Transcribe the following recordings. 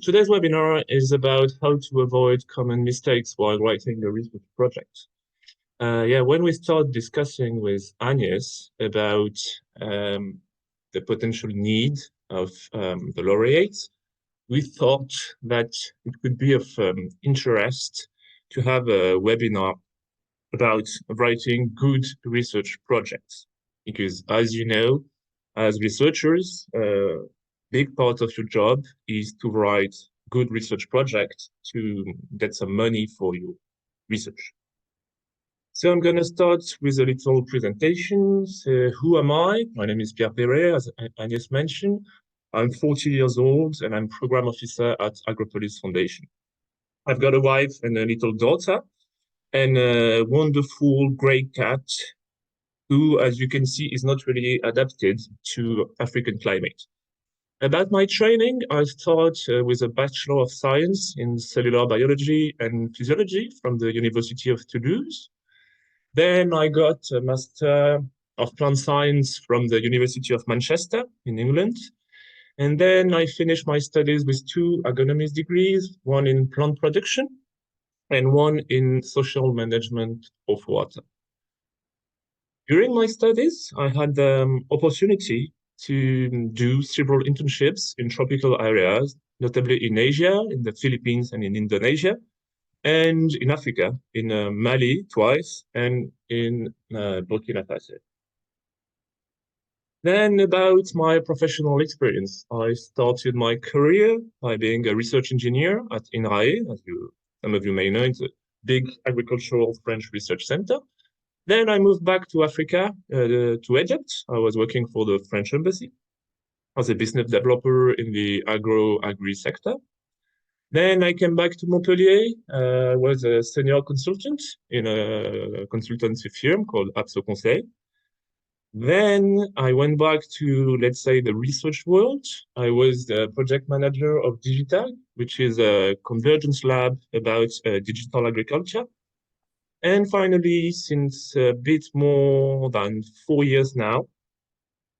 Today's webinar is about how to avoid common mistakes while writing a research project. When we started discussing with Agnes about the potential need of the laureates, we thought that it could be of interest to have a webinar about writing good research projects. Because as you know, as researchers, big part of your job is to write good research projects to get some money for your research. So I'm going to start with a little presentation. So who am I? My name is Pierre, as Agnes mentioned. I'm 40 years old and I'm program officer at AGROPOLIS Foundation. I've got a wife and a little daughter and a wonderful gray cat who, as you can see, is not really adapted to African climate. About my training, I started with a Bachelor of Science in Cellular Biology and Physiology from the University of Toulouse. Then I got a Master of Plant Science from the University of Manchester in England. And then I finished my studies with 2 agronomy degrees, one in plant production and one in social management of water. During my studies, I had the opportunity to do several internships in tropical areas, notably in Asia, in the Philippines and in Indonesia, and in Africa, in Mali twice, and in Burkina Faso. Then about my professional experience, I started my career by being a research engineer at INRAE, as some of you may know, it's a big agricultural French research center. Then I moved back to Africa, to Egypt. I was working for the French embassy as a business developer in the agri sector. Then I came back to Montpellier. I was a senior consultant in a consultancy firm called Apso Conseil. Then I went back to, let's say, the research world. I was the project manager of Digital, which is a convergence lab about digital agriculture. And finally, since a bit more than 4 years now,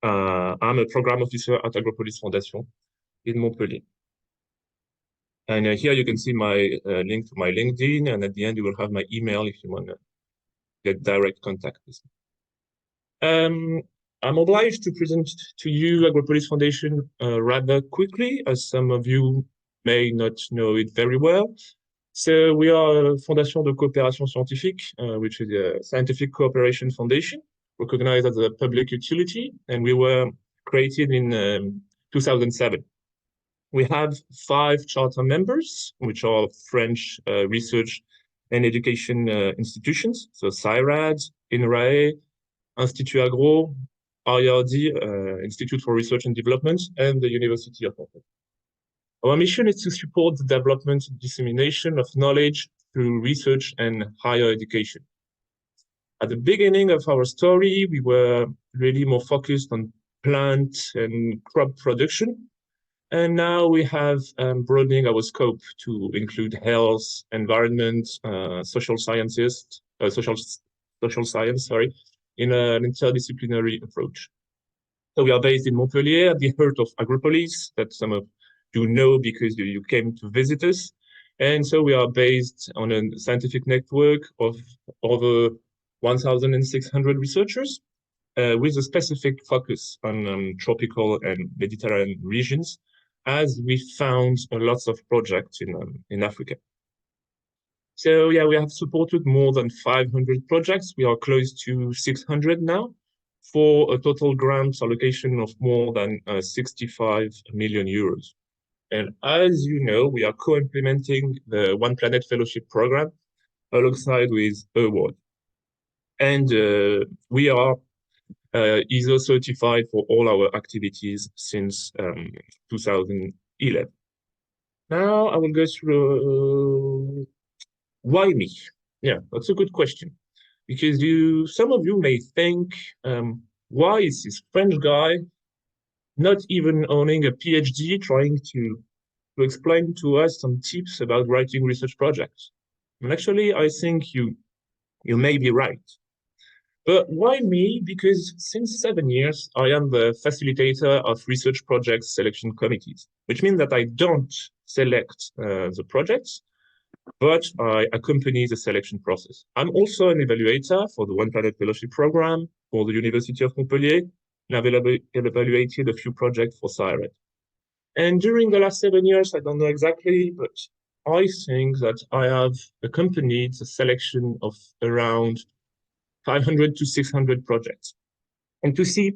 I'm a program officer at AGROPOLIS Fondation in Montpellier. And here you can see my link to my LinkedIn, and at the end you will have my email if you want to get direct contact with me. I'm obliged to present to you AGROPOLIS Foundation rather quickly, as some of you may not know it very well. So we are a Fondation de Coopération Scientifique, which is a scientific cooperation foundation recognized as a public utility, and we were created in 2007. We have 5 charter members, which are French research and education institutions, so CIRAD, INRAE, Institut Agro, IRD, Institute for Research and Development, and the University of Montpellier. Our mission is to support the development and dissemination of knowledge through research and higher education. At the beginning of our story, we were really more focused on plant and crop production. And now we have broadening our scope to include health, environment, social science, in an interdisciplinary approach. So we are based in Montpellier at the heart of AGROPOLIS, that some of you know because you came to visit us. And so we are based on a scientific network of over 1,600 researchers with a specific focus on tropical and Mediterranean regions, as we found lots of projects in Africa. So yeah, we have supported more than 500 projects. We are close to 600 now, for a total grant allocation of more than 65 million euros. And as you know, we are co-implementing the One Planet Fellowship Program alongside with Award. And we are ISO certified for all our activities since 2011. Now I will go through why me? Yeah, that's a good question. Because some of you may think, why is this French guy not even owning a PhD trying to explain to us some tips about writing research projects? And actually, I think you may be right. But why me? Because since 7 years, I am the facilitator of research projects selection committees, which means that I don't select the projects, but I accompany the selection process. I'm also an evaluator for the One Planet Fellowship Program for the University of Montpellier, and I've evaluated a few projects for SIRET. And during the last 7 years, I don't know exactly, but I think that I have accompanied the selection of around 500 to 600 projects. And to see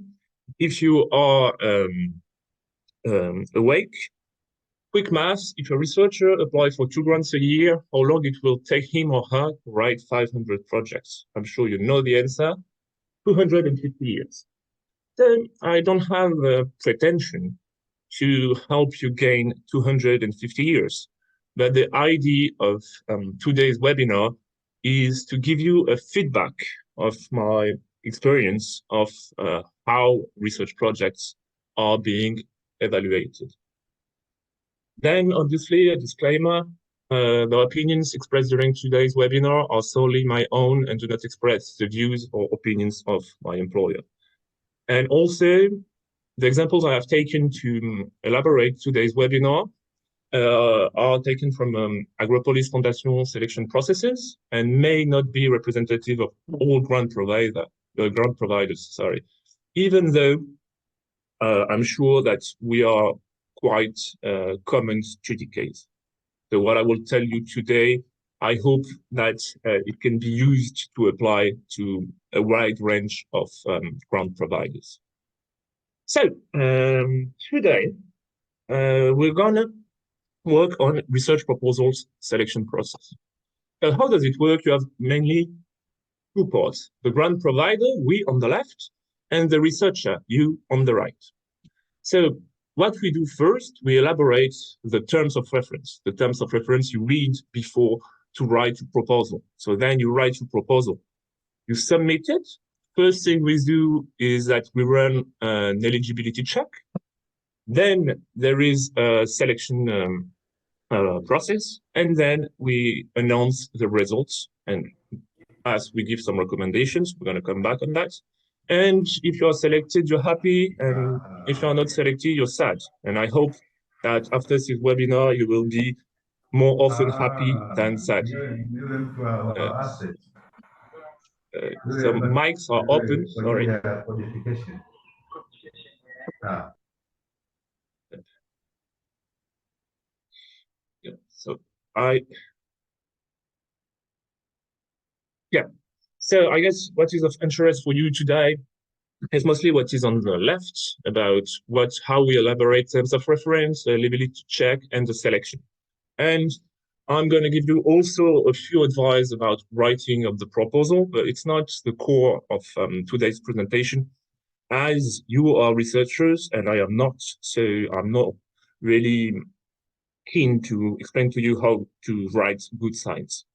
if you are awake, quick math, if a researcher applies for 2 grants a year, how long it will take him or her to write 500 projects? I'm sure you know the answer, 250 years. Then I don't have a pretension to help you gain 250 years. But the idea of today's webinar is to give you a feedback of my experience of how research projects are being evaluated. Then, obviously, a disclaimer, the opinions expressed during today's webinar are solely my own and do not express the views or opinions of my employer. And also, the examples I have taken to elaborate today's webinar are taken from AGROPOLIS Foundation selection processes and may not be representative of all grant providers, sorry. Even though I'm sure that we are quite common study case. So what I will tell you today, I hope that it can be used to apply to a wide range of grant providers. So today, we're gonna work on research proposals selection process. So how does it work? You have mainly 2 parts, the grant provider, we on the left, and the researcher, you on the right. So what we do first, we elaborate the terms of reference. The terms of reference you read before to write a proposal. So then you write your proposal. You submit it. First thing we do is that we run an eligibility check. Then there is a selection process, and then we announce the results. And as we give some recommendations, we're going to come back on that. And if you're selected, you're happy. And if you're not selected, you're sad. And I hope that after this webinar, you will be more often happy than sad. So mics are open, sorry. Yeah, so so I guess what is of interest for you today is mostly what is on the left about how we elaborate terms of reference, the eligibility check, and the selection. And I'm going to give you also a few advice about writing of the proposal, but it's not the core of today's presentation. As you are researchers, and I am not, so I'm not really keen to explain to you how to write good science.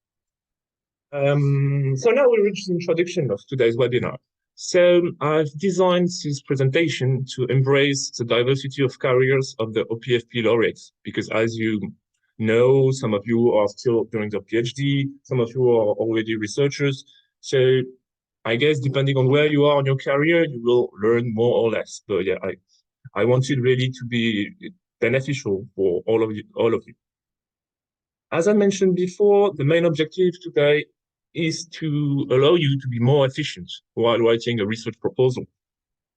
So now we reach the introduction of today's webinar. So I've designed this presentation to embrace the diversity of careers of the OPFP laureates, because as you know, some of you are still doing their PhD, some of you are already researchers. So I guess depending on where you are in your career, you will learn more or less. But yeah, I want it really to be beneficial for all of you. As I mentioned before, the main objective today is to allow you to be more efficient while writing a research proposal,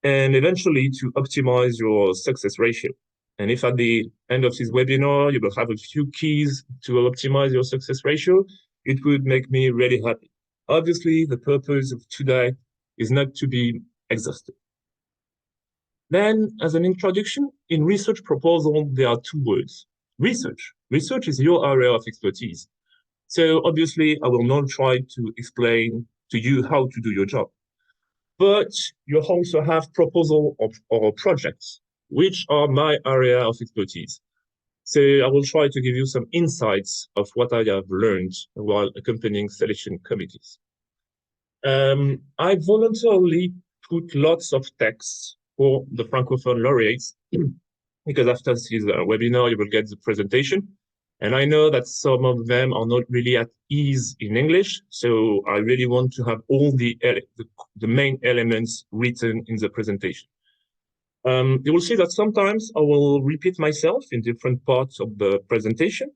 and eventually to optimize your success ratio. And if at the end of this webinar, you will have a few keys to optimize your success ratio, it would make me really happy. Obviously, the purpose of today is not to be exhaustive. Then, as an introduction, in research proposal, there are 2 words. Research. Research is your area of expertise. So obviously, I will not try to explain to you how to do your job. But you also have proposal or projects, which are my area of expertise. So I will try to give you some insights of what I have learned while accompanying selection committees. I voluntarily put lots of texts for the Francophone laureates, because after this webinar, you will get the presentation. And I know that some of them are not really at ease in English, so I really want to have all the main elements written in the presentation. You will see that sometimes I will repeat myself in different parts of the presentation,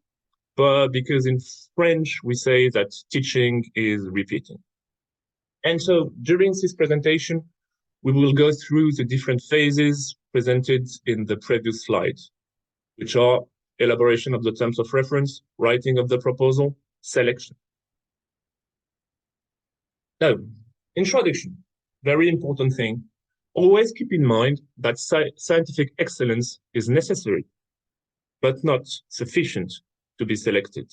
but because in French we say that teaching is repeating. And so during this presentation, we will go through the different phases presented in the previous slide, which are elaboration of the terms of reference, writing of the proposal, selection. Now, introduction, very important thing. Always keep in mind that scientific excellence is necessary, but not sufficient to be selected.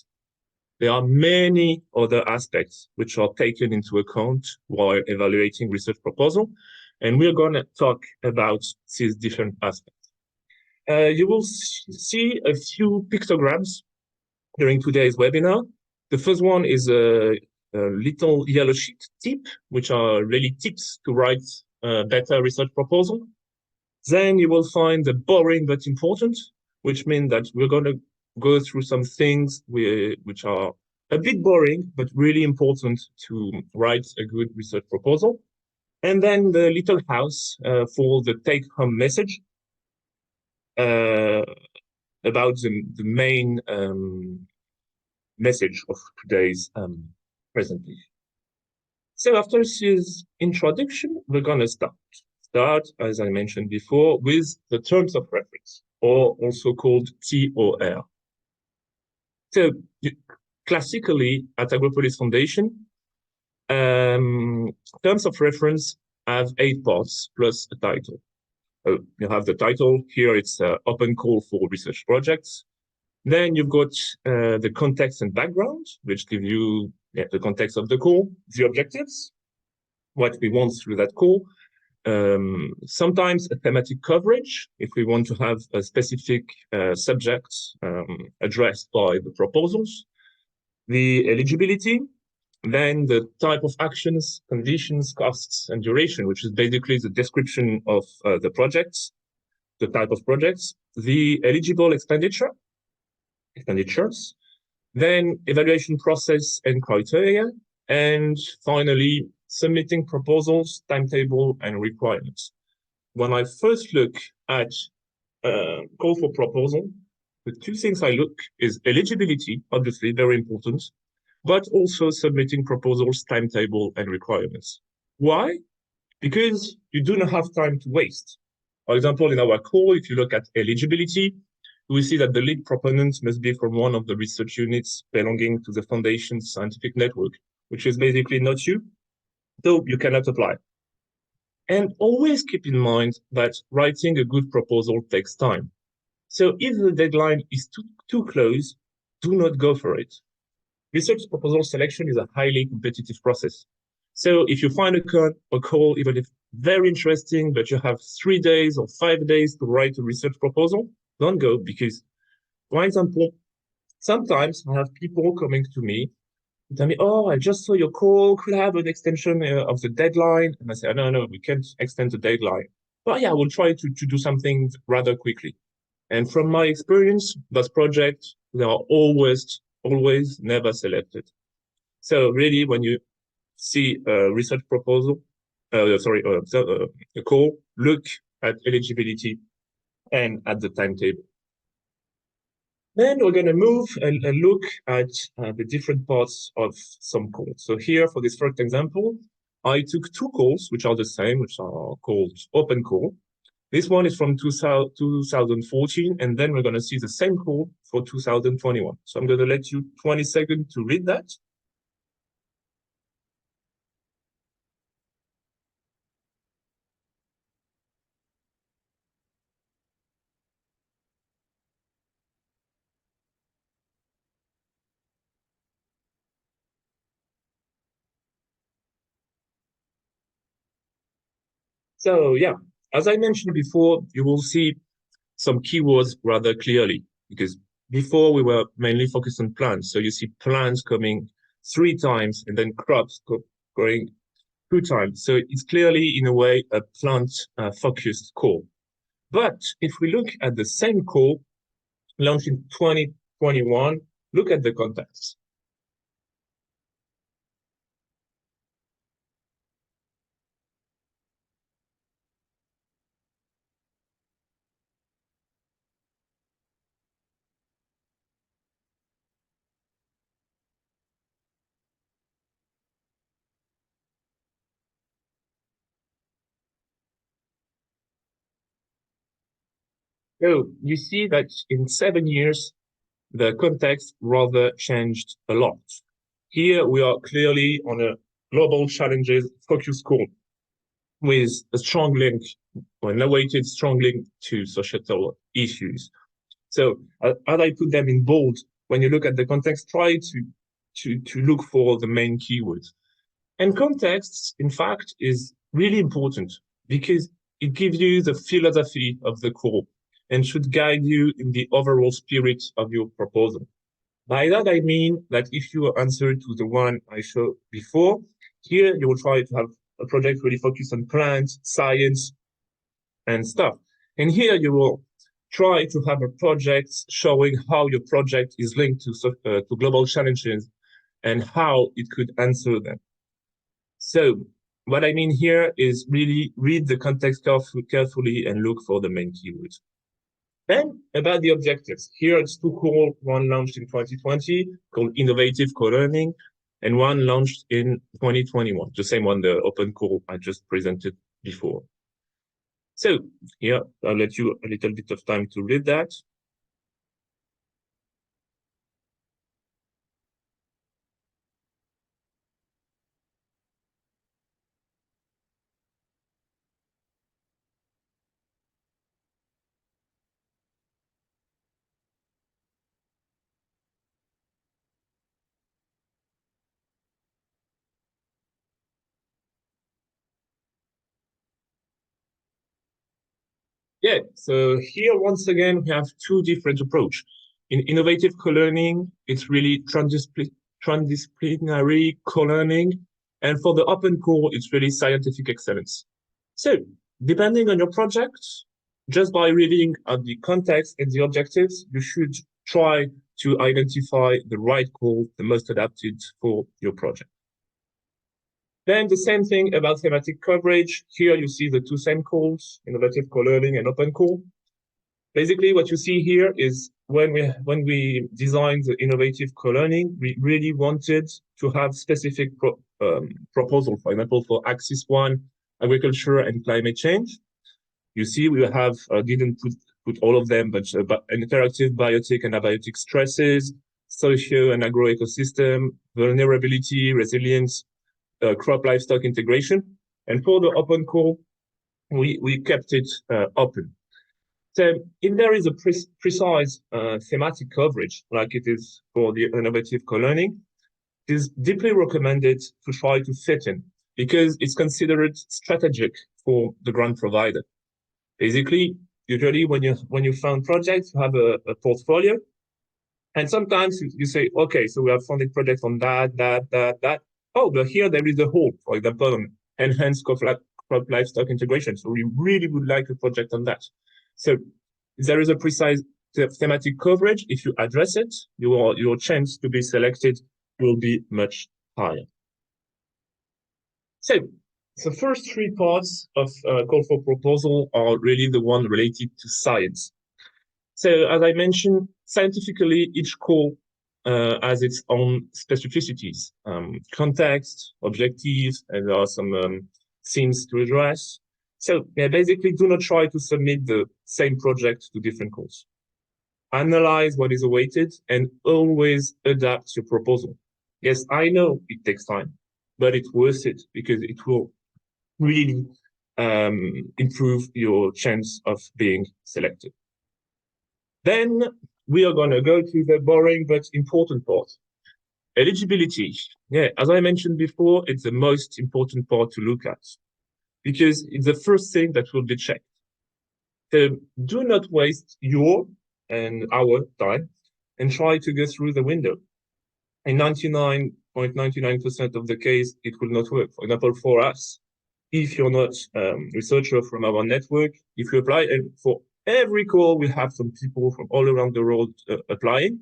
There are many other aspects which are taken into account while evaluating research proposal, and we're going to talk about these different aspects. You will see a few pictograms during today's webinar. The first one is a little yellow sheet tip, which are really tips to write a better research proposal. Then you will find the boring but important, which means that we're going to go through some things which are a bit boring, but really important to write a good research proposal. And then the little house for the take-home message about the main message of today's presentation. So after this introduction, we're going to start, as I mentioned before, with the terms of reference, or also called TOR. So classically at AGROPOLIS Foundation, terms of reference have 8 parts plus a title. You have the title here, it's open call for research projects. Then you've got the context and background, which give you the context of the call, the objectives, what we want through that call, sometimes a thematic coverage, if we want to have a specific subject addressed by the proposals, the eligibility, then the type of actions, conditions, costs, and duration, which is basically the description of the projects, the type of projects, the eligible expenditures, then evaluation process and criteria, and finally, submitting proposals, timetable, and requirements. When I first look at call for proposal, the 2 things I look is eligibility, obviously very important, but also submitting proposals, timetable, and requirements. Why? Because you do not have time to waste. For example, in our call, if you look at eligibility, we see that the lead proponent must be from one of the research units belonging to the Foundation's scientific network, which is basically not you, so you cannot apply. And always keep in mind that writing a good proposal takes time. So if the deadline is too close, do not go for it. Research proposal selection is a highly competitive process. So if you find a call, even if very interesting, but you have 3 days or 5 days to write a research proposal, don't go, because, for example, sometimes I have people coming to me and tell me, oh, I just saw your call, could I have an extension of the deadline? And I say, no, we can't extend the deadline. But yeah, I will try to do something rather quickly. And from my experience, those projects, they are always never selected. So really, when you see a research proposal, a call, look at eligibility and at the timetable. Then we're going to move and look at the different parts of some calls. So here, for this first example, I took 2 calls, which are the same, which are called open call. This one is from 2014, and then we're going to see the same call for 2021. So I'm going to let you 20 seconds to read that. So yeah, as I mentioned before, you will see some keywords rather clearly, because before we were mainly focused on plants. So you see plants coming 3 times and then crops going 2 times. So it's clearly, in a way, a plant focused call. But if we look at the same call launched in 2020, 21, look at the context. So you see that in 7 years, the context rather changed a lot. Here we are clearly on a global challenges focus call with a strong link, or an awaited strong link to societal issues. So as I put them in bold, when you look at the context, try to look for the main keywords. And context, in fact, is really important because it gives you the philosophy of the call and should guide you in the overall spirit of your proposal. By that, I mean that if you answer to the one I showed before, here you will try to have a project really focused on plants, science, and stuff. And here you will try to have a project showing how your project is linked to global challenges and how it could answer them. So what I mean here is really read the context carefully and look for the main keywords. Then about the objectives. Here it's two calls, one launched in 2020 called Innovative Co-Learning and one launched in 2021, the same one, the open call I just presented before. So here I'll let you a little bit of time to read that. Yeah, so here once again we have two different approaches. In innovative co-learning, it's really transdisciplinary co-learning, and for the open core, it's really scientific excellence. So, depending on your project, just by reading the context and the objectives, you should try to identify the right call, the most adapted for your project. Then the same thing about thematic coverage. Here you see the two same calls, innovative co-learning and open call. Basically, what you see here is when we designed the innovative co-learning, we really wanted to have specific proposal. For example, for Axis 1, agriculture and climate change. You see, we have didn't put all of them, but interactive biotic and abiotic stresses, socio and agro ecosystem, vulnerability, resilience, crop livestock integration. And for the open call, we kept it open. So if there is a precise thematic coverage, like it is for the innovative co-learning, it is deeply recommended to try to fit in because it's considered strategic for the grant provider. Basically, usually when you fund projects, you have a portfolio, and sometimes you say, okay, so we have funded projects on that. Oh, but here there is a whole, for example, on enhanced crop livestock integration. So we really would like a project on that. So there is a precise thematic coverage. If you address it, your chance to be selected will be much higher. So the first three parts of call for proposal are really the one related to science. So as I mentioned, scientifically, each call has its own specificities, context, objectives, and there are some themes to address. So yeah, basically, do not try to submit the same project to different calls. Analyze what is awaited and always adapt your proposal. Yes, I know it takes time, but it's worth it because it will really improve your chance of being selected. Then we are going to go to the boring but important part. Eligibility. Yeah, as I mentioned before, it's the most important part to look at because it's the first thing that will be checked. So do not waste your and our time and try to go through the window. In 99.99% of the case, it will not work. For example, for us, if you're not a researcher from our network, if you apply, and for every call, we have some people from all around the world applying.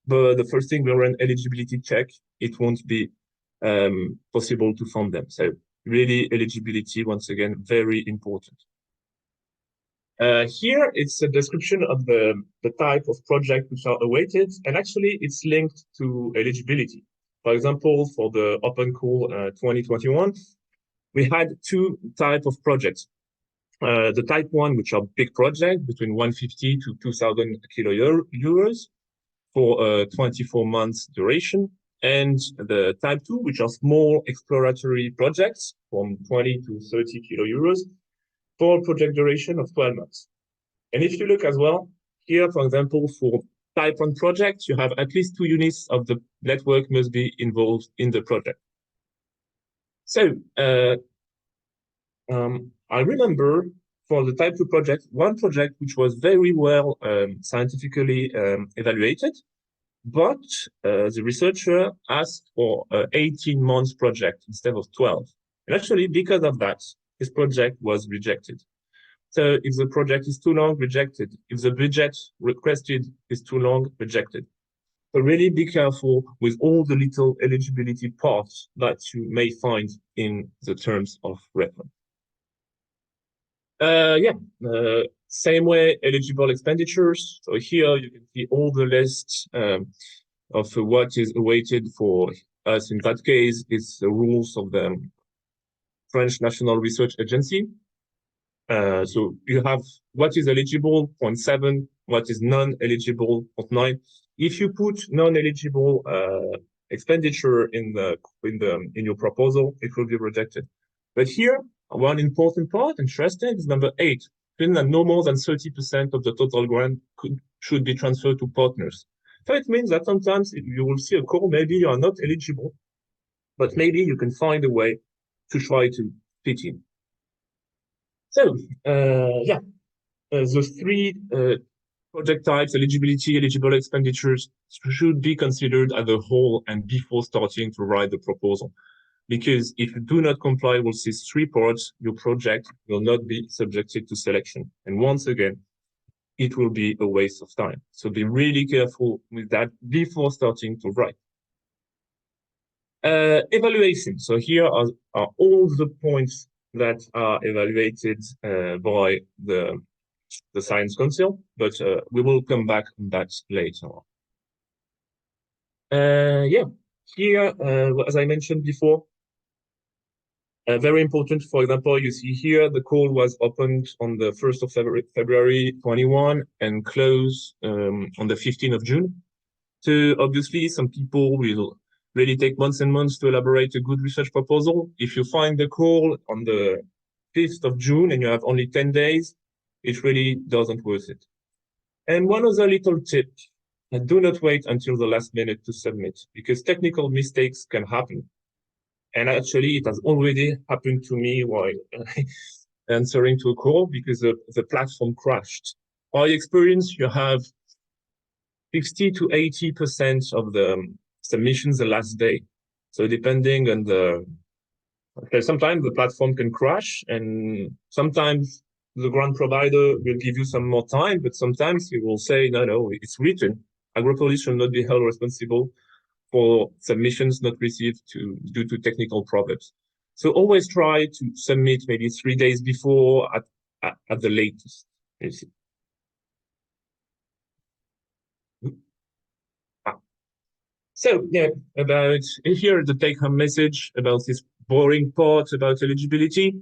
but the first thing we run eligibility check, it won't be possible to fund them. So really eligibility, once again, very important. Here, it's a description of the type of project which are awaited, and actually it's linked to eligibility. For example, for the Open Call 2021, we had two types of projects. The type 1, which are big projects between 150 to 2,000 euros for 24 months duration, and the type 2, which are small exploratory projects from 20 to 30 euros for project duration of 12 months. And if you look as well, here, for example, for type 1 projects, you have at least 2 units of the network must be involved in the project. So I remember for the type 2 project, one project which was very well scientifically evaluated, but the researcher asked for an 18 months project instead of 12. And actually, because of that, his project was rejected. So if the project is too long, rejected. If the budget requested is too long, rejected. So really be careful with all the little eligibility parts that you may find in the terms of reference. Same way, eligible expenditures. So here you can see all the lists of what is awaited for us. In that case, it's the rules of the French National Research Agency. So you have what is eligible, 0.7, what is non-eligible, 0.9. If you put non-eligible expenditure in your proposal, it will be rejected. But here, one important part, interesting, is number 8. That no more than 30% of the total grant should be transferred to partners. So it means that sometimes you will see a call, maybe you are not eligible, but maybe you can find a way to try to fit in. So, those 3 project types, eligibility, eligible expenditures, should be considered as a whole and before starting to write the proposal. Because if you do not comply with these 3 parts, your project will not be subjected to selection. And once again, it will be a waste of time. So be really careful with that before starting to write. Evaluation. So here are all the points that are evaluated by the Science Council, but we will come back on that later on. Here, as I mentioned before, very important, for example, you see here, the call was opened on the 1st of February 21 and closed on the 15th of June. So obviously, some people will really take months and months to elaborate a good research proposal. If you find the call on the 5th of June and you have only 10 days, it really doesn't worth it. And one other little tip, do not wait until the last minute to submit, because technical mistakes can happen. And actually, it has already happened to me while answering to a call because the platform crashed. By experience, you have 60 to 80% of the submissions the last day. So depending on sometimes the platform can crash, and sometimes the grant provider will give you some more time, but sometimes he will say, no, it's written. AGROPOLIS should not be held responsible for submissions not received due to technical problems. So always try to submit maybe 3 days before at the latest. You see. So about here the take-home message about this boring part about eligibility.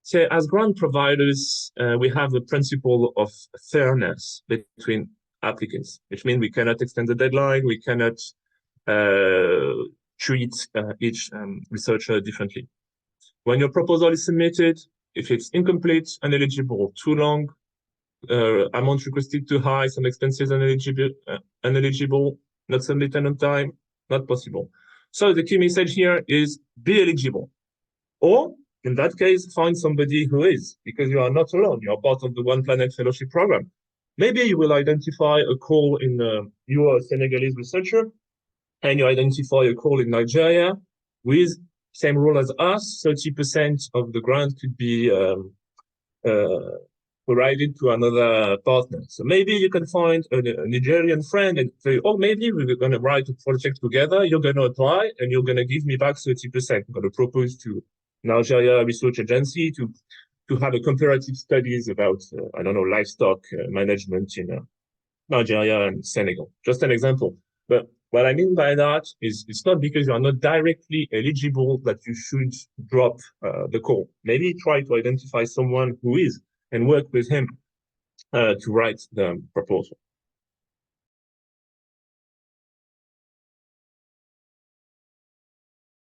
So as grant providers, we have the principle of fairness between applicants, which means we cannot extend the deadline, we cannot treat each researcher differently. When your proposal is submitted, if it's incomplete, ineligible, too long, amount requested too high, some expenses ineligible, not submitted on time, not possible. So the key message here is be eligible. Or, in that case, find somebody who is, because you are not alone. You are part of the One Planet Fellowship Program. Maybe you will identify a call in, you are a Senegalese researcher, and you identify a call in Nigeria with same rule as us, 30% of the grant could be provide it to another partner. So maybe you can find a Nigerian friend and say, oh, maybe we're going to write a project together. You're going to apply and you're going to give me back 30%. I'm going to propose to Nigeria Research Agency to have a comparative studies about, I don't know, livestock management in Nigeria and Senegal. Just an example. But what I mean by that is it's not because you are not directly eligible that you should drop the call. Maybe try to identify someone who is and work with him to write the proposal.